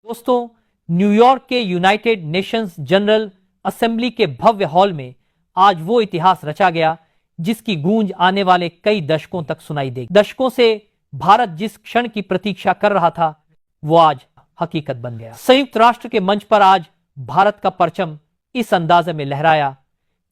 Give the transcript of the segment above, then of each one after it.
दोस्तों, न्यूयॉर्क के United Nations general assembly के भव्य हॉल में आज वो इतिहास रचा गया जिसकी गूंज आने वाले कई दशकों तक सुनाई देगी। दशकों से भारत जिस क्षण की प्रतीक्षा कर रहा था वो आज हकीकत बन गया। संयुक्त राष्ट्र के मंच पर आज भारत का परचम इस अंदाजे में लहराया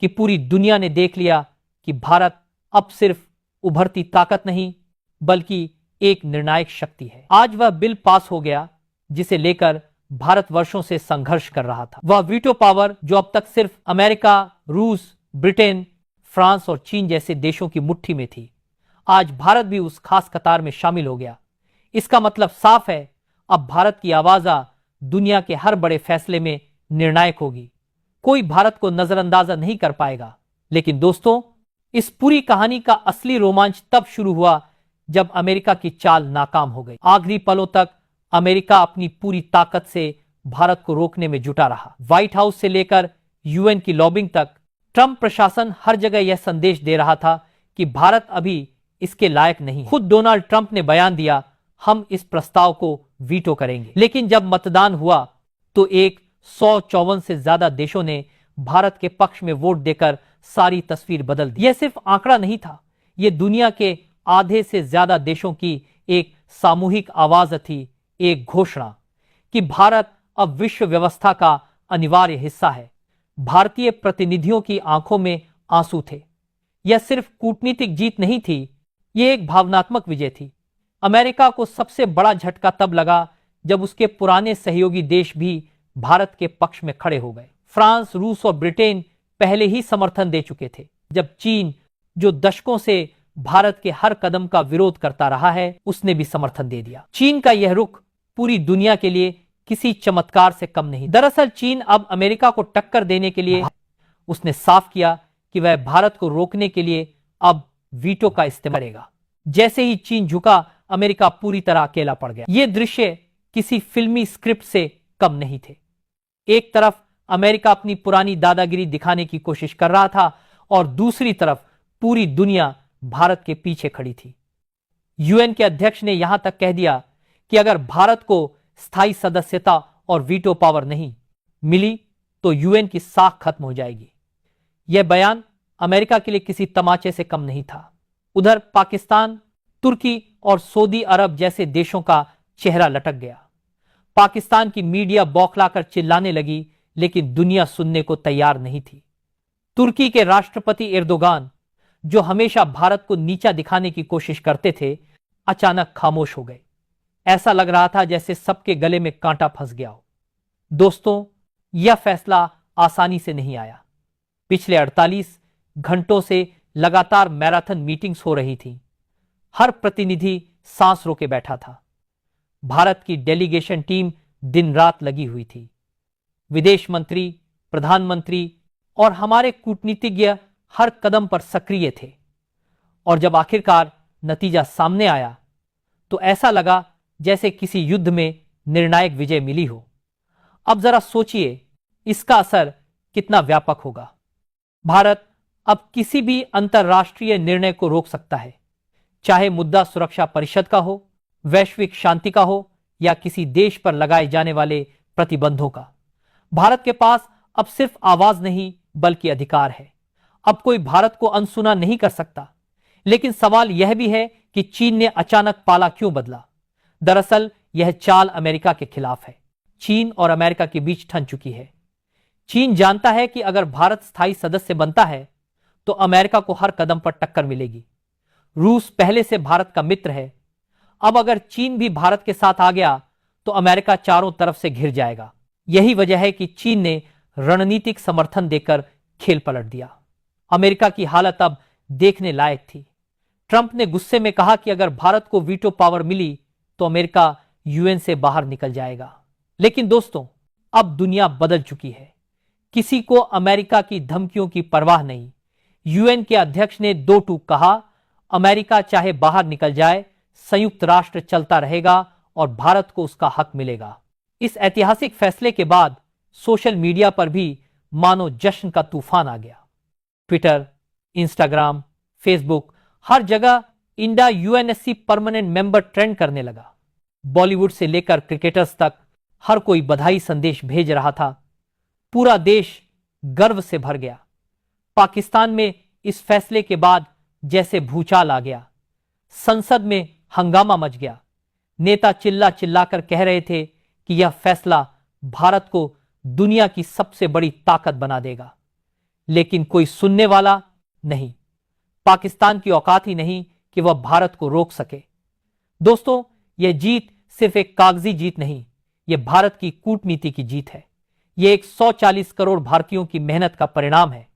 कि पूरी दुनिया ने देख लिया कि भारत अब सिर्फ उभरती ताकत नहीं बल्कि एक निर्णायक शक्ति है। आज वह बिल पास हो गया जिसे लेकर भारत वर्षों से संघर्ष कर रहा था। वह वीटो पावर जो अब तक सिर्फ अमेरिका, रूस, ब्रिटेन, फ्रांस और चीन जैसे देशों की मुट्ठी में थी, आज भारत भी उस खास कतार में शामिल हो गया। इसका मतलब साफ है, अब भारत की आवाज दुनिया के हर बड़े फैसले में निर्णायक होगी। कोई भारत को नजरअंदाजा नहीं कर पाएगा। लेकिन दोस्तों, इस पूरी कहानी का असली रोमांच तब शुरू हुआ जब अमेरिका की चाल नाकाम हो गई। आखिरी पलों तक अमेरिका अपनी पूरी ताकत से भारत को रोकने में जुटा रहा। व्हाइट हाउस से लेकर यूएन की लॉबिंग तक ट्रंप प्रशासन हर जगह यह संदेश दे रहा था कि भारत अभी इसके लायक नहीं। खुद डोनाल्ड ट्रंप ने बयान दिया, हम इस प्रस्ताव को वीटो करेंगे। लेकिन जब मतदान हुआ तो 154 से ज्यादा देशों ने भारत के पक्ष में वोट देकर सारी तस्वीर बदल दी। यह सिर्फ आंकड़ा नहीं था, यह दुनिया के आधे से ज्यादा देशों की एक सामूहिक आवाज थी, एक घोषणा कि भारत अब विश्व व्यवस्था का अनिवार्य हिस्सा है। भारतीय प्रतिनिधियों की आंखों में आंसू थे। यह सिर्फ कूटनीतिक जीत नहीं थी, यह एक भावनात्मक विजय थी। अमेरिका को सबसे बड़ा झटका तब लगा जब उसके पुराने सहयोगी देश भी भारत के पक्ष में खड़े हो गए। फ्रांस, रूस और ब्रिटेन पहले ही समर्थन दे चुके थे, जब चीन, जो दशकों से भारत के हर कदम का विरोध करता रहा है, उसने भी समर्थन दे दिया। चीन का यह रुख पूरी दुनिया के लिए किसी चमत्कार से कम नहीं। दरअसल चीन अब अमेरिका को टक्कर देने के लिए उसने साफ किया कि वह भारत को रोकने के लिए अब वीटो का इस्तेमाल करेगा। जैसे ही चीन झुका, अमेरिका पूरी तरह अकेला पड़ गया। ये दृश्य किसी फिल्मी स्क्रिप्ट से कम नहीं थे। एक तरफ अमेरिका अपनी पुरानी दादागिरी दिखाने की कोशिश कर रहा था और दूसरी तरफ पूरी दुनिया भारत के पीछे खड़ी थी। यूएन के अध्यक्ष ने यहां तक कह दिया कि अगर भारत को स्थायी सदस्यता और वीटो पावर नहीं मिली तो यूएन की साख खत्म हो जाएगी। यह बयान अमेरिका के लिए किसी तमाचे से कम नहीं था। उधर पाकिस्तान, तुर्की और सऊदी अरब जैसे देशों का चेहरा लटक गया। पाकिस्तान की मीडिया बौखलाकर चिल्लाने लगी, लेकिन दुनिया सुनने को तैयार नहीं थी। तुर्की के राष्ट्रपति एर्दोगान, जो हमेशा भारत को नीचा दिखाने की कोशिश करते थे, अचानक खामोश हो गए। ऐसा लग रहा था जैसे सबके गले में कांटा फंस गया हो। दोस्तों, यह फैसला आसानी से नहीं आया। पिछले 48 घंटों से लगातार मैराथन मीटिंग्स हो रही थी। हर प्रतिनिधि सांस रोके बैठा था। भारत की डेलीगेशन टीम दिन रात लगी हुई थी। विदेश मंत्री, प्रधानमंत्री और हमारे कूटनीतिज्ञ हर कदम पर सक्रिय थे। और जब आखिरकार नतीजा सामने आया तो ऐसा लगा जैसे किसी युद्ध में निर्णायक विजय मिली हो। अब जरा सोचिए, इसका असर कितना व्यापक होगा। भारत अब किसी भी अंतर्राष्ट्रीय निर्णय को रोक सकता है, चाहे मुद्दा सुरक्षा परिषद का हो, वैश्विक शांति का हो या किसी देश पर लगाए जाने वाले प्रतिबंधों का। भारत के पास अब सिर्फ आवाज नहीं बल्कि अधिकार है। अब कोई भारत को अनसुना नहीं कर सकता। लेकिन सवाल यह भी है कि चीन ने अचानक पाला क्यों बदला। दरअसल यह चाल अमेरिका के खिलाफ है। चीन और अमेरिका के बीच ठन चुकी है। चीन जानता है कि अगर भारत स्थायी सदस्य बनता है तो अमेरिका को हर कदम पर टक्कर मिलेगी। रूस पहले से भारत का मित्र है। अब अगर चीन भी भारत के साथ आ गया तो अमेरिका चारों तरफ से घिर जाएगा। यही वजह है कि चीन ने रणनीतिक समर्थन देकर खेल पलट दिया। अमेरिका की हालत अब देखने लायक थी। ट्रंप ने गुस्से में कहा कि अगर भारत को वीटो पावर मिली तो अमेरिका यूएन से बाहर निकल जाएगा। लेकिन दोस्तों, अब दुनिया बदल चुकी है। किसी को अमेरिका की धमकियों की परवाह नहीं। यूएन के अध्यक्ष ने दो टूक कहा, अमेरिका चाहे बाहर निकल जाए, संयुक्त राष्ट्र चलता रहेगा और भारत को उसका हक मिलेगा। इस ऐतिहासिक फैसले के बाद सोशल मीडिया पर भी मानो जश्न का तूफान आ गया। ट्विटर, इंस्टाग्राम, फेसबुक, हर जगह India UNSC permanent member trend करने लगा। बॉलीवुड से लेकर क्रिकेटर्स तक हर कोई बधाई संदेश भेज रहा था। पूरा देश गर्व से भर गया। पाकिस्तान में इस फैसले के बाद जैसे भूचाल आ गया। संसद में हंगामा मच गया। नेता चिल्ला चिल्लाकर कह रहे थे कि यह फैसला भारत को दुनिया की सबसे बड़ी ताकत बना देगा, लेकिन कोई सुनने वाला नहीं। पाकिस्तान की औकात ही नहीं कि वह भारत को रोक सके। दोस्तों, यह जीत सिर्फ एक कागजी जीत नहीं, यह भारत की कूटनीति की जीत है। यह 140 करोड़ भारतीयों की मेहनत का परिणाम है।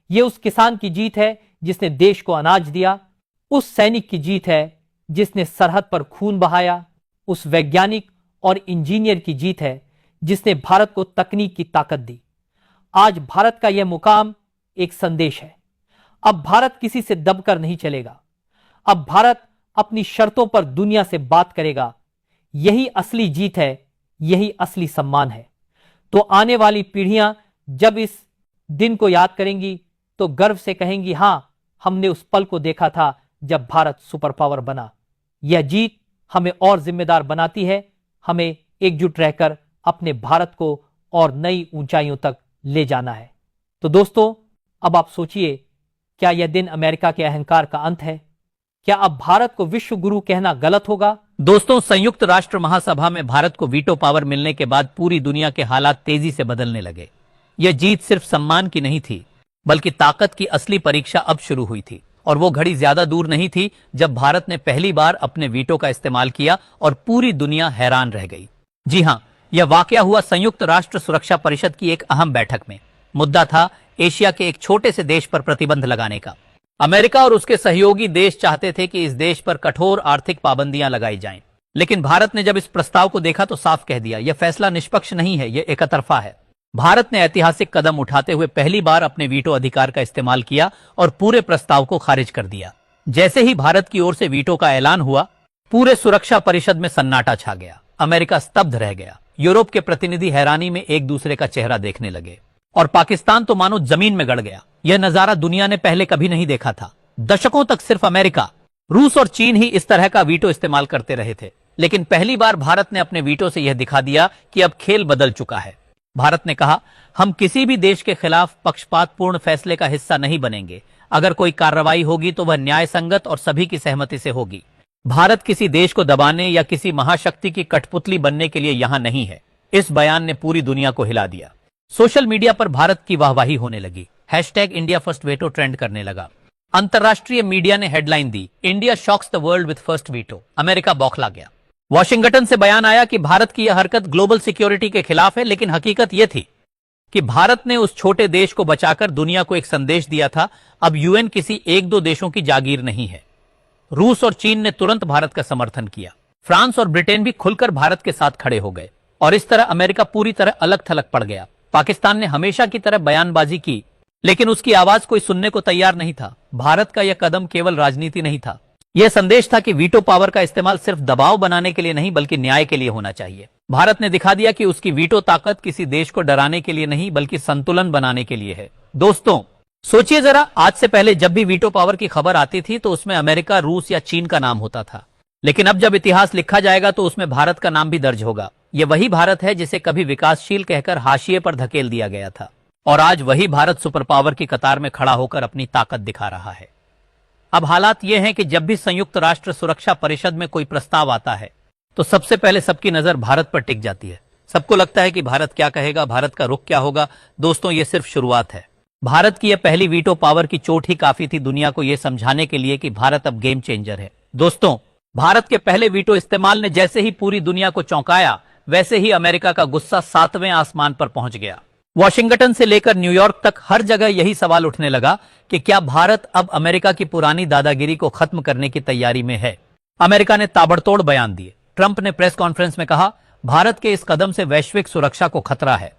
यह उस किसान की जीत है जिसने देश को अनाज दिया, उस सैनिक की जीत है जिसने सरहद पर खून बहाया, उस वैज्ञानिक और इंजीनियर की जीत है जिसने भारत को तकनीक की ताकत दी। आज भारत का यह मुकाम एक संदेश है। अब भारत किसी से दबकर नहीं चलेगा। अब भारत अपनी शर्तों पर दुनिया से बात करेगा। यही असली जीत है, यही असली सम्मान है। तो आने वाली पीढ़ियां जब इस दिन को याद करेंगी तो गर्व से कहेंगी, हां, हमने उस पल को देखा था जब भारत सुपर पावर बना। यह जीत हमें और जिम्मेदार बनाती है। हमें एकजुट रहकर अपने भारत को और नई ऊंचाइयों तक ले जाना है। तो दोस्तों, अब आप सोचिए, क्या यह दिन अमेरिका के अहंकार का अंत है? क्या अब भारत को विश्व गुरु कहना गलत होगा? दोस्तों, संयुक्त राष्ट्र महासभा में भारत को वीटो पावर मिलने के बाद पूरी दुनिया के हालात तेजी से बदलने लगे। यह जीत सिर्फ सम्मान की नहीं थी, बल्कि ताकत की असली परीक्षा अब शुरू हुई थी। और वो घड़ी ज्यादा दूर नहीं थी जब भारत ने पहली बार अपने वीटो का इस्तेमाल किया और पूरी दुनिया हैरान रह गई। जी हां, यह वाकया हुआ संयुक्त राष्ट्र सुरक्षा परिषद की एक अहम बैठक में। मुद्दा था एशिया के एक छोटे से देश पर प्रतिबंध लगाने का। अमेरिका और उसके सहयोगी देश चाहते थे कि इस देश पर कठोर आर्थिक पाबंदियां लगाई जाएं। लेकिन भारत ने जब इस प्रस्ताव को देखा तो साफ कह दिया, यह फैसला निष्पक्ष नहीं है, यह एकतरफा है। भारत ने ऐतिहासिक कदम उठाते हुए पहली बार अपने वीटो अधिकार का इस्तेमाल किया और पूरे प्रस्ताव को खारिज कर दिया। जैसे ही भारत की ओर से वीटो का ऐलान हुआ, पूरे सुरक्षा परिषद में सन्नाटा छा गया। अमेरिका स्तब्ध रह गया। यूरोप के प्रतिनिधि हैरानी में एक दूसरे का चेहरा देखने लगे और पाकिस्तान तो मानो जमीन में गड़ गया। यह नजारा दुनिया ने पहले कभी नहीं देखा था। दशकों तक सिर्फ अमेरिका, रूस और चीन ही इस तरह का वीटो इस्तेमाल करते रहे थे, लेकिन पहली बार भारत ने अपने वीटो से यह दिखा दिया कि अब खेल बदल चुका है। भारत ने कहा, हम किसी भी देश के खिलाफ पक्षपातपूर्ण फैसले का हिस्सा नहीं बनेंगे। अगर कोई कार्रवाई होगी तो वह न्याय संगत और सभी की सहमति से होगी। भारत किसी देश को दबाने या किसी महाशक्ति की कठपुतली बनने के लिए यहां नहीं है। इस बयान ने पूरी दुनिया को हिला दिया। सोशल मीडिया पर भारत की वाहवाही होने लगी। #इंडिया फर्स्ट वीटो ट्रेंड करने लगा। अंतर्राष्ट्रीय मीडिया ने हेडलाइन दी, India shocks the world with first veto. America बौखला गया। वॉशिंगटन से बयान आया कि भारत की यह हरकत ग्लोबल सिक्योरिटी के खिलाफ है, लेकिन हकीकत यह थी कि भारत ने उस छोटे देश को बचाकर दुनिया को एक संदेश दिया था, अब यूएन किसी एक दो देशों की जागीर नहीं है। रूस और चीन ने तुरंत भारत का समर्थन किया। फ्रांस और ब्रिटेन भी खुलकर भारत के साथ खड़े हो गए और इस तरह अमेरिका पूरी तरह अलग थलग पड़ गया। पाकिस्तान ने हमेशा की तरह बयानबाजी की, लेकिन उसकी आवाज कोई सुनने को तैयार नहीं था। भारत का यह कदम केवल राजनीति नहीं था, यह संदेश था कि वीटो पावर का इस्तेमाल सिर्फ दबाव बनाने के लिए नहीं, बल्कि न्याय के लिए होना चाहिए। भारत ने दिखा दिया कि उसकी वीटो ताकत किसी देश को डराने के लिए नहीं, बल्कि संतुलन बनाने के लिए है। दोस्तों, सोचिए जरा, आज से पहले जब भी वीटो पावर की खबर आती थी तो उसमें अमेरिका, रूस या चीन का नाम होता था, लेकिन अब जब इतिहास लिखा जाएगा तो उसमें भारत का नाम भी दर्ज होगा। यह वही भारत है जिसे कभी विकासशील कहकर हाशिए पर धकेल दिया गया था, और आज वही भारत सुपर पावर की कतार में खड़ा होकर अपनी ताकत दिखा रहा है। अब हालात यह हैं कि जब भी संयुक्त राष्ट्र सुरक्षा परिषद में कोई प्रस्ताव आता है तो सबसे पहले सबकी नजर भारत पर टिक जाती है। सबको लगता है कि भारत क्या कहेगा, भारत का रुख क्या होगा। दोस्तों, ये सिर्फ शुरुआत है। भारत की यह पहली वीटो पावर की चोट ही काफी थी दुनिया को यह समझाने के लिए कि भारत अब गेम चेंजर है। दोस्तों, भारत के पहले वीटो इस्तेमाल ने जैसे ही पूरी दुनिया को चौंकाया, वैसे ही अमेरिका का गुस्सा 7वें आसमान पर पहुंच गया। वॉशिंगटन से लेकर न्यूयॉर्क तक हर जगह यही सवाल उठने लगा कि क्या भारत अब अमेरिका की पुरानी दादागिरी को खत्म करने की तैयारी में है। अमेरिका ने ताबड़तोड़ बयान दिए। ट्रंप ने प्रेस कॉन्फ्रेंस में कहा, भारत के इस कदम से वैश्विक सुरक्षा को खतरा है।